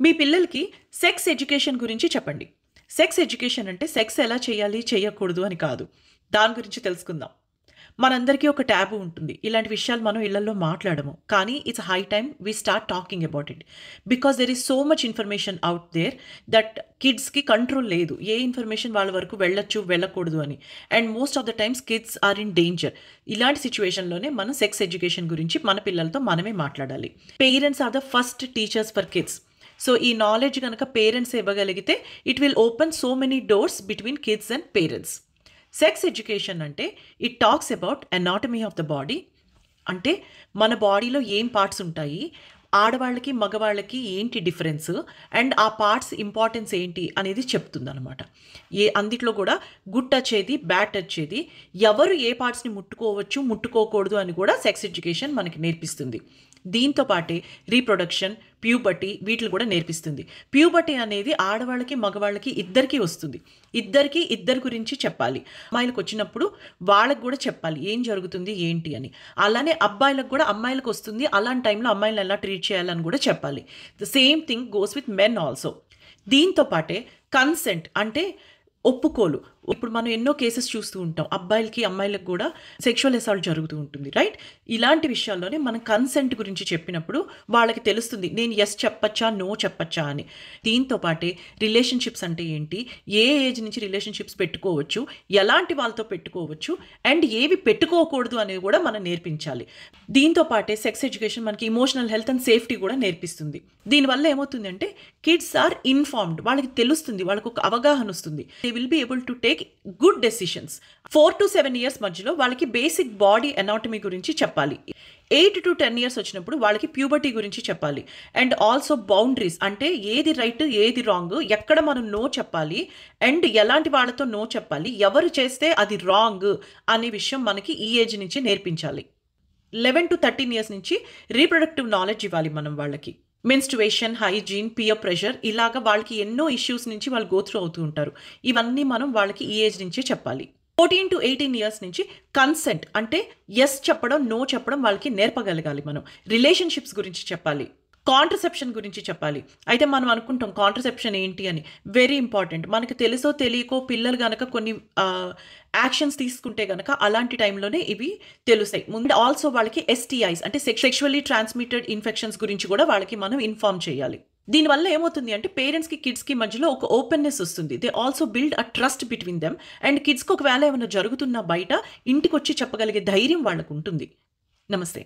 మీ పిల్లలకి sex education గురించి చెప్పండి. సెక్స్ ఎడ్యుకేషన్ అంటే సెక్స్ ఎలా చేయాలి, చేయకూడదు అని కాదు. దాని గురించి తెలుసుకుందాం. మనందరికీ ఒక ట్యాబు ఉంటుంది. ఇలాంటి విషయాలు మనం ఇళ్లల్లో మాట్లాడము. కానీ it's high time we start talking about it. Because there is so much information out there that కిడ్స్‌కి కంట్రోల్ లేదు. ఏ ఇన్ఫర్మేషన్ వాళ్ళ వరకు వెళ్ళొచ్చు, వెళ్ళకూడదు అని. And most of the times kids are in danger. ఇలాంటి సిట్యుయేషన్‌లోనే మనం సెక్స్ ఎడ్యుకేషన్ గురించి మన పిల్లలతో మనమే మాట్లాడాలి. Parents are the first teachers for kids. So ఈ నాలెడ్జ్ కనుక పేరెంట్స్ ఇవ్వగలిగితే it will open so many doors between kids and parents. Sex education అంటే it talks about anatomy of the body. అంటే మన బాడీలో ఏం పార్ట్స్ ఉంటాయి, ఆడవాళ్ళకి మగవాళ్ళకి ఏంటి డిఫరెన్స్, అండ్ ఆ పార్ట్స్ ఇంపార్టెన్స్ ఏంటి అనేది చెప్తుందన్నమాట. అందుట్లో కూడా గుడ్ టచ్ ఏది, బ్యాడ్ టచ్ ఏది, ఎవరు ఏ పార్ట్స్ని ముట్టుకోవచ్చు, ముట్టుకోకూడదు అని కూడా సెక్స్ ఎడ్యుకేషన్ మనకి నేర్పిస్తుంది. దీంతో పాటే రీప్రొడక్షన్, ప్యూబర్టీ వీటిని కూడా నేర్పిస్తుంది. ప్యూబర్టీ అనేది ఆడవాళ్ళకి మగవాళ్ళకి ఇద్దరికీ వస్తుంది. ఇద్దరి గురించి చెప్పాలి. అమ్మాయిలకు వచ్చినప్పుడు వాళ్ళకు కూడా చెప్పాలి ఏం జరుగుతుంది ఏంటి అని. అలానే అబ్బాయిలకు కూడా అమ్మాయిలకు వస్తుంది, అలాంటి టైంలో అమ్మాయిలను ఎలా ట్రీట్ చేయాలని కూడా చెప్పాలి. The same thing goes with men also. దీంతో పాటే కన్సెంట్ అంటే ఒప్పుకోలు. ఇప్పుడు మనం ఎన్నో కేసెస్ చూస్తూ ఉంటాం. అబ్బాయిలకి అమ్మాయిలకు కూడా సెక్షువల్ అసాల్ట్ జరుగుతూ ఉంటుంది, రైట్? ఇలాంటి విషయాల్లోనే మనం కన్సెంట్ గురించి చెప్పినప్పుడు వాళ్ళకి తెలుస్తుంది నేను ఎస్ చెప్పచ్చా, నో చెప్పచ్చా అని. దీంతో పాటే రిలేషన్షిప్స్ అంటే ఏంటి, ఏ ఏజ్ నుంచి రిలేషన్షిప్స్ పెట్టుకోవచ్చు, ఎలాంటి వాళ్ళతో పెట్టుకోవచ్చు, అండ్ ఏవి పెట్టుకోకూడదు అనేది కూడా మనం నేర్పించాలి. దీంతో పాటే సెక్స్ ఎడ్యుకేషన్ మనకి ఇమోషనల్ హెల్త్ అండ్ సేఫ్టీ కూడా నేర్పిస్తుంది. దీనివల్ల ఏమవుతుందంటే కిడ్స్ ఆర్ ఇన్ఫార్మ్డ్. వాళ్ళకి తెలుస్తుంది, వాళ్ళకు ఒక అవగాహన వస్తుంది. They will be able to take good decisions. 4 to 7 years మధ్యలో వాళ్ళకి బేసిక్ బాడీ అనాటమీ గురించి చెప్పాలి. 8 to 10 years వచ్చినప్పుడు వాళ్ళకి ప్యూబర్టీ గురించి చెప్పాలి. అండ్ ఆల్సో బౌండరీస్ అంటే ఏది రైట్, ఏది రాంగ్, ఎక్కడ మనం నో చెప్పాలి, అండ్ ఎలాంటి వాళ్ళతో నో చెప్పాలి, ఎవరు చేస్తే అది రాంగ్ అనే విషయం మనకి ఈ ఏజ్ నుంచి నేర్పించాలి. 11 to 13 years నుంచి రీప్రొడక్టివ్ నాలెడ్జ్ ఇవ్వాలి మనం వాళ్ళకి. మెన్స్ట్రుయేషన్, హైజీన్, పియర్ ప్రెషర్, ఇలాగా వాళ్ళకి ఎన్నో ఇష్యూస్ నుంచి వాళ్ళు గోత్రూ అవుతూ ఉంటారు. ఇవన్నీ మనం వాళ్ళకి ఈ ఏజ్ నుంచే చెప్పాలి. 14 to 18 years నుంచి కన్సెంట్ అంటే ఎస్ చెప్పడం, నో చెప్పడం వాళ్ళకి నేర్పగలగాలి. మనం రిలేషన్షిప్స్ గురించి చెప్పాలి, కాంట్రసెప్షన్ గురించి చెప్పాలి. అయితే మనం అనుకుంటాం కాంట్రసెప్షన్ ఏంటి అని. Very important. మనకు తెలుసో తెలియకో పిల్లలు కనుక కొన్ని యాక్షన్స్ తీసుకుంటే కనుక అలాంటి టైంలోనే ఇవి తెలుస్తాయి. ముందు ఆల్సో వాళ్ళకి STIs అంటే సెక్షువల్లీ ట్రాన్స్మిటెడ్ ఇన్ఫెక్షన్స్ గురించి కూడా వాళ్ళకి మనం ఇన్ఫార్మ్ చేయాలి. దీనివల్ల ఏమవుతుంది అంటే పేరెంట్స్కి కిడ్స్కి మధ్యలో ఒక ఓపెన్నెస్ వస్తుంది. They also build a trust between them. And కిడ్స్కి ఒకవేళ ఏమైనా జరుగుతున్నా బయట ఇంటికి వచ్చి చెప్పగలిగే ధైర్యం వాళ్ళకు ఉంటుంది. నమస్తే.